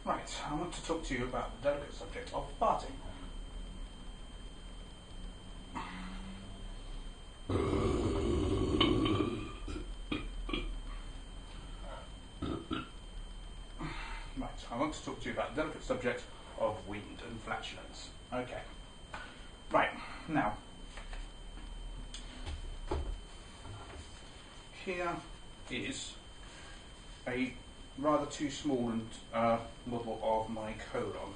Right, I want to talk to you about the delicate subject of farting. Right, I want to talk to you about the delicate subject of wind and flatulence. Okay. Right, now, here is a rather too small and model of my colon.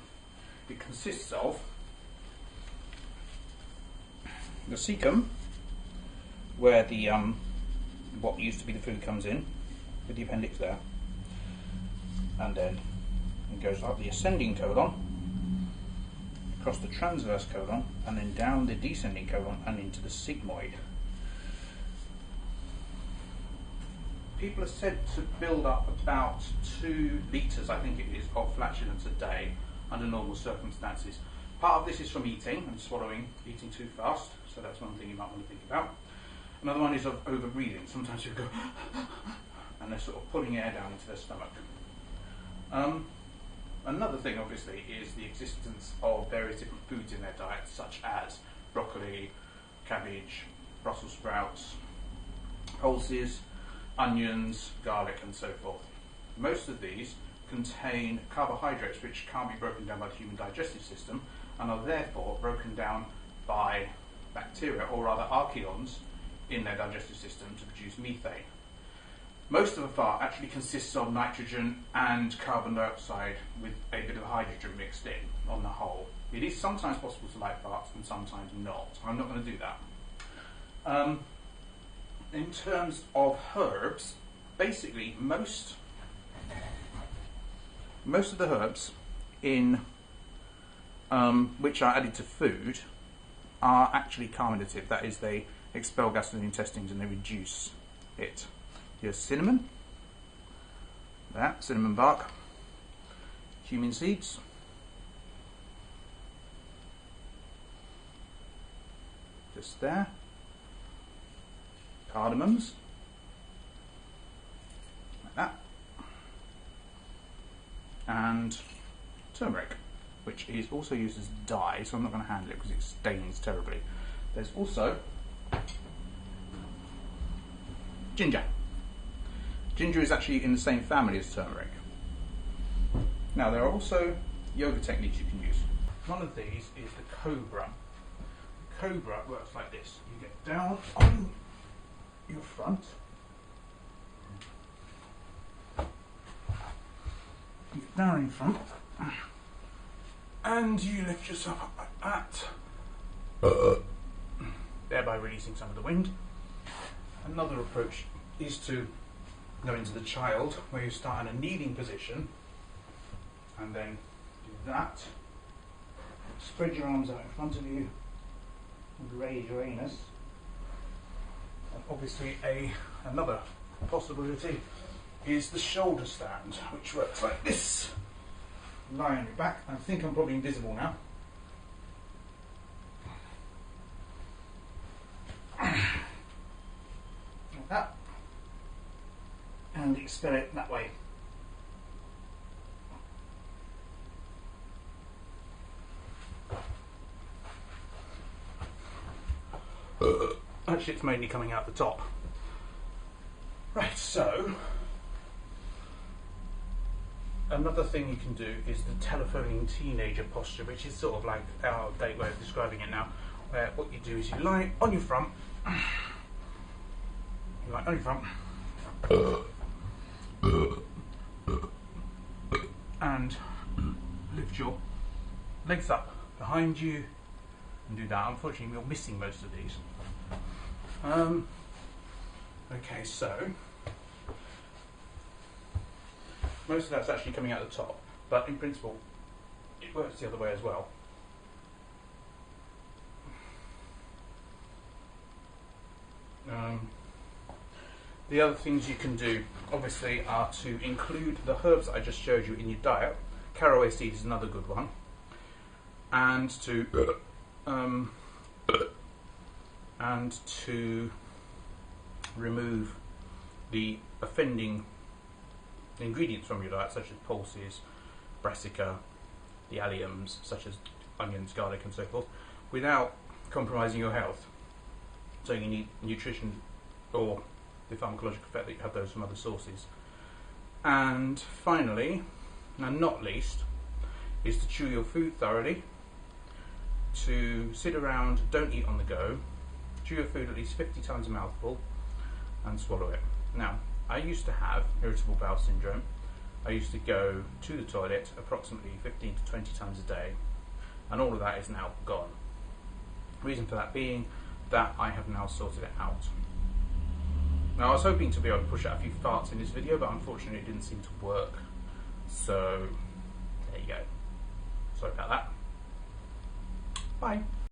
It consists of the cecum, where the what used to be the food comes in, with the appendix there, and then it goes up the ascending colon, across the transverse colon, and then down the descending colon and into the sigmoid. People are said to build up about 2 litres, I think it is, of flatulence a day under normal circumstances. Part of this is from eating and swallowing, eating too fast, so that's one thing you might want to think about. Another one is of over-breathing. Sometimes you go and they're sort of pulling air down into their stomach. Another thing, obviously, is the existence of various different foods in their diet, such as broccoli, cabbage, Brussels sprouts, pulses, onions, garlic, and so forth. Most of these contain carbohydrates which can't be broken down by the human digestive system and are therefore broken down by bacteria, or rather archaeons, in their digestive system to produce methane. Most of the fart actually consists of nitrogen and carbon dioxide with a bit of hydrogen mixed in on the whole. It is sometimes possible to light farts and sometimes not. I'm not going to do that. In terms of herbs, basically most of the herbs in which are added to food are actually carminative. That is, they expel gas from the intestines and they reduce it. Here's cinnamon, that cinnamon bark, cumin seeds, just there, cardamoms, like that, and turmeric, which is also used as dye, so I'm not going to handle it because it stains terribly. There's also ginger. Ginger is actually in the same family as turmeric. Now, there are also yoga techniques you can use. One of these is the cobra. The cobra works like this. You get down on your front, you get down in front, and you lift yourself up like that, thereby releasing some of the wind. Another approach is to go into the child, where you start in a kneeling position and then do that. Spread your arms out in front of you and raise your anus. And obviously another possibility is the shoulder stand, which works like this. Lie on your back. I think I'm probably invisible now. Like that. And expel it that way. Actually, it's mainly coming out the top. Right, so another thing you can do is the telephoning teenager posture, which is sort of like our date way of describing it now, where what you do is you lie on your front, and lift your legs up behind you and do that. Unfortunately, we're missing most of these. Okay, so most of that's actually coming out the top, but in principle it works the other way as well. The other things you can do, obviously, are to include the herbs that I just showed you in your diet. Caraway seed is another good one, and to remove the offending ingredients from your diet, such as pulses, brassica, the alliums such as onions, garlic and so forth, without compromising your health. So you need nutrition or the pharmacological effect that you have those from other sources. And finally, and not least, is to chew your food thoroughly, to sit around, don't eat on the go, chew your food at least 50 times a mouthful and swallow it. Now, I used to have irritable bowel syndrome. I used to go to the toilet approximately 15 to 20 times a day, and all of that is now gone. Reason for that being that I have now sorted it out. Now, I was hoping to be able to push out a few farts in this video, but unfortunately it didn't seem to work. So, there you go. Sorry about that. Bye.